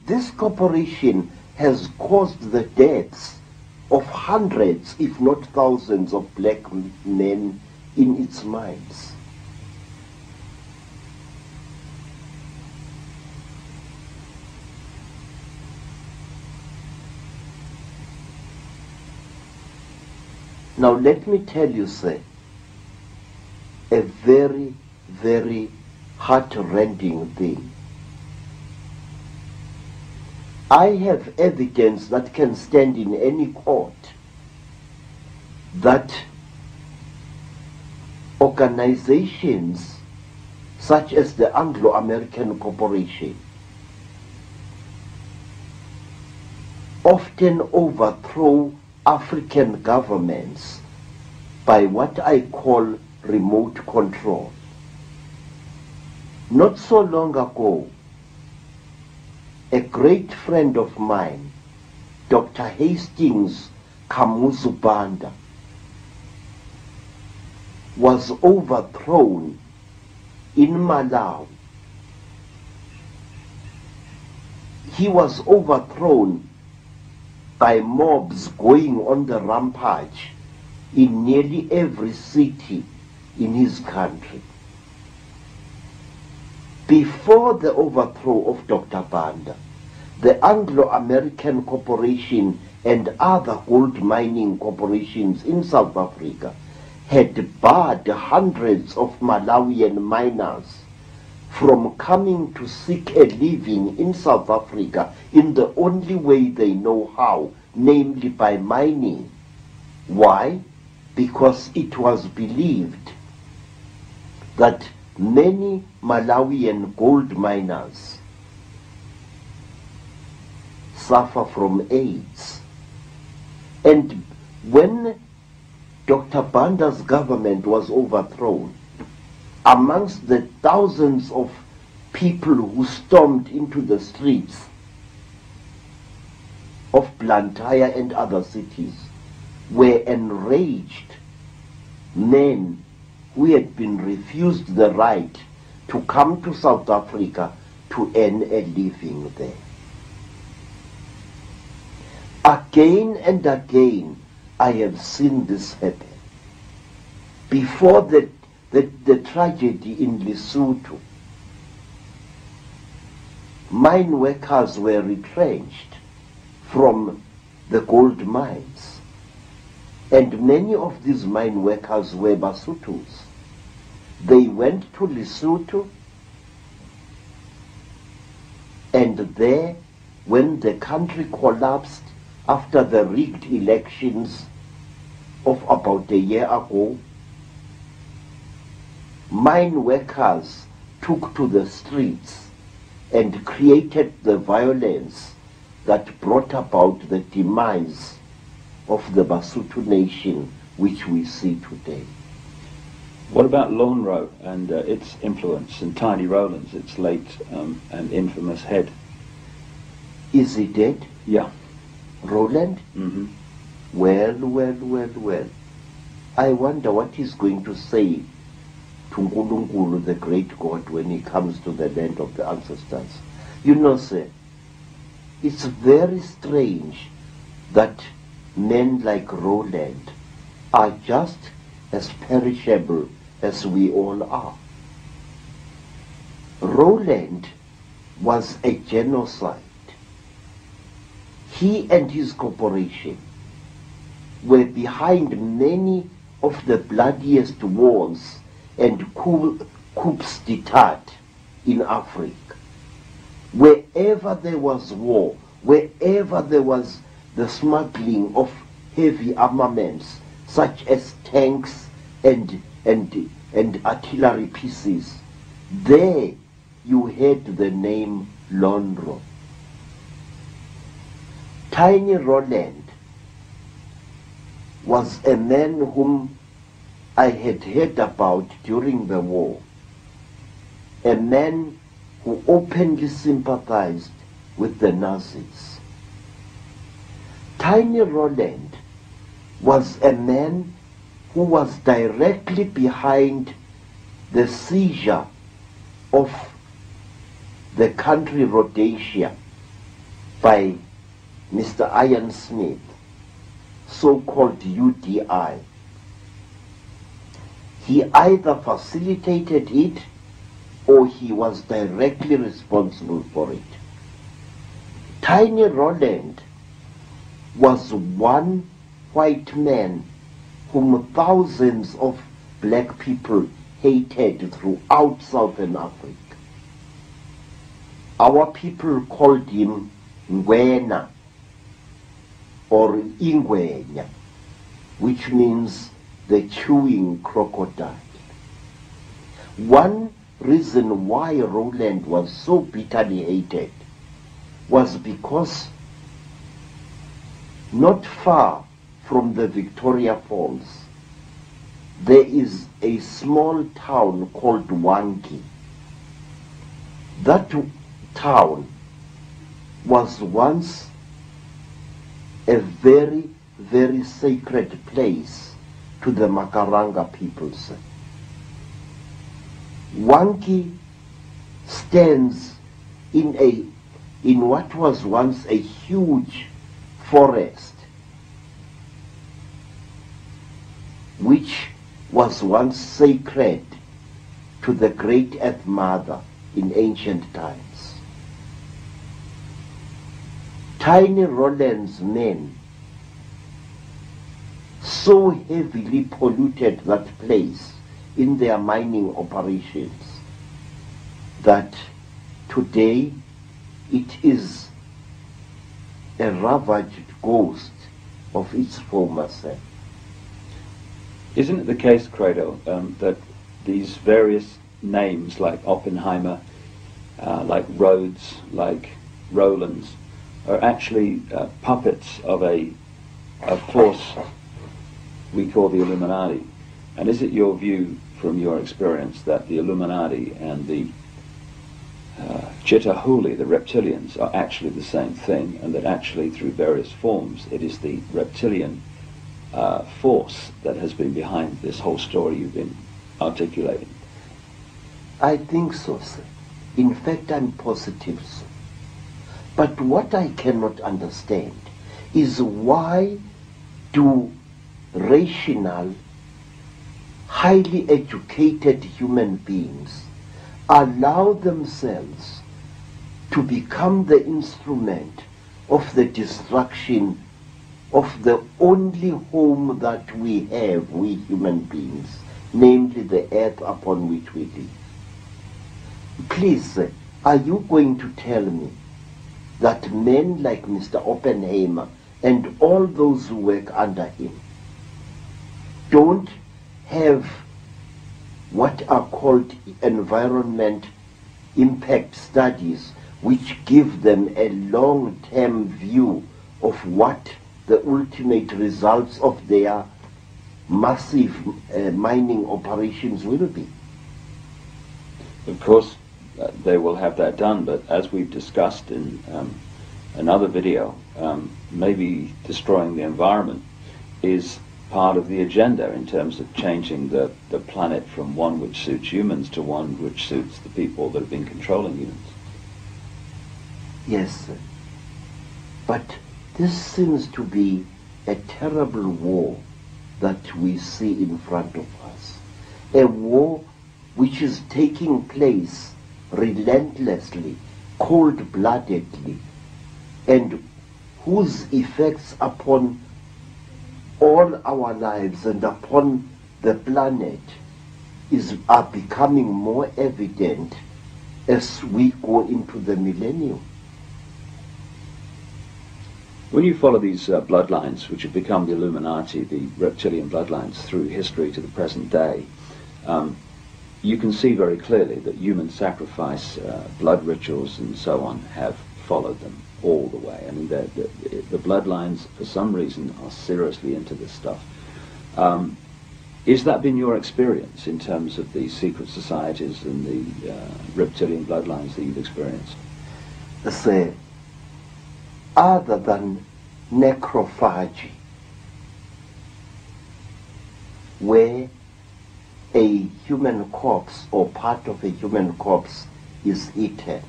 this corporation has caused the deaths of hundreds, if not thousands, of black men in its mines. Now let me tell you, sir, a very, very heart-rending thing. I have evidence that can stand in any court that organizations such as the Anglo-American Corporation often overthrow African governments by what I call remote control. Not so long ago, a great friend of mine, Dr. Hastings Kamuzu Banda, was overthrown in Malawi. He was overthrown by mobs going on the rampage in nearly every city in his country. Before the overthrow of Dr. Banda, the Anglo-American Corporation and other gold mining corporations in South Africa had barred hundreds of Malawian miners from coming to seek a living in South Africa in the only way they know how, namely by mining. Why? Because it was believed that many Malawian gold miners suffer from AIDS. And when Dr. Banda's government was overthrown, amongst the thousands of people who stormed into the streets of Blantyre and other cities were enraged men who had been refused the right to come to South Africa to earn a living there. Again and again, I have seen this happen. Before the tragedy in Lesotho, mine workers were retrenched from the gold mines, and many of these mine workers were Basutos. They went to Lesotho, and there, when the country collapsed after the rigged elections of about a year ago, mine workers took to the streets and created the violence that brought about the demise of the Basotho nation which we see today. What about Lonro and its influence, and Tiny Rowlands, its late and infamous head? Is he dead? Yeah. Rowland? Mm-hmm. Well. I wonder what he's going to say to Nkulunkulu, the great God, when he comes to the land of the ancestors. You know, sir, it's very strange that men like Rowland are just as perishable as we all are. Rowland was a genocide. He and his corporation were behind many of the bloodiest wars and coups d'etat in Africa. Wherever there was war, wherever there was the smuggling of heavy armaments, such as tanks and artillery pieces, there you heard the name Lonro. Tiny Rowland was a man whom I had heard about during the war, a man who openly sympathized with the Nazis. Tiny Rowland was a man who was directly behind the seizure of the country Rhodesia by Mr. Ian Smith, so-called UDI. He either facilitated it or he was directly responsible for it. Tiny Roland was one white man whom thousands of black people hated throughout Southern Africa. Our people called him Ngwena or Ingwenya, which means the chewing crocodile. One reason why Roland was so bitterly hated was because not far from the Victoria Falls there is a small town called Wangi. That town was once a very, very sacred place to the Makaranga peoples. Wangi stands in what was once a huge forest, which was once sacred to the great Earth Mother in ancient times. Tiny Roland's men so heavily polluted that place in their mining operations that today it is a ravaged ghost of its former self. Isn't it the case, CREDO, that these various names like Oppenheimer, like Rhodes, like Rollins, are actually puppets of a force we call the Illuminati? And is it your view, from your experience, that the Illuminati and the Chitahuli, the reptilians, are actually the same thing, and that actually through various forms it is the reptilian force that has been behind this whole story you've been articulating? I think so, sir. In fact, I'm positive, sir. But what I cannot understand is why do rational, highly educated human beings allow themselves to become the instrument of the destruction of the only home that we have, we human beings, namely the earth upon which we live? Please, are you going to tell me that men like Mr. Oppenheimer and all those who work under him don't have what are called environment impact studies, which give them a long-term view of what the ultimate results of their massive mining operations will be? Of course, they will have that done, but as we've discussed in another video, maybe destroying the environment is part of the agenda in terms of changing the planet from one which suits humans to one which suits the people that have been controlling humans. Yes, sir. But this seems to be a terrible war that we see in front of us. A war which is taking place relentlessly, cold-bloodedly, and whose effects upon all our lives and upon the planet are becoming more evident as we go into the millennium. When you follow these bloodlines, which have become the Illuminati, the reptilian bloodlines, through history to the present day, you can see very clearly that human sacrifice, blood rituals and so on have followed them all the way. I mean, the bloodlines, for some reason, are seriously into this stuff. Is that been your experience in terms of the secret societies and the reptilian bloodlines that you've experienced? Say, other than necrophagy, where a human corpse or part of a human corpse is eaten,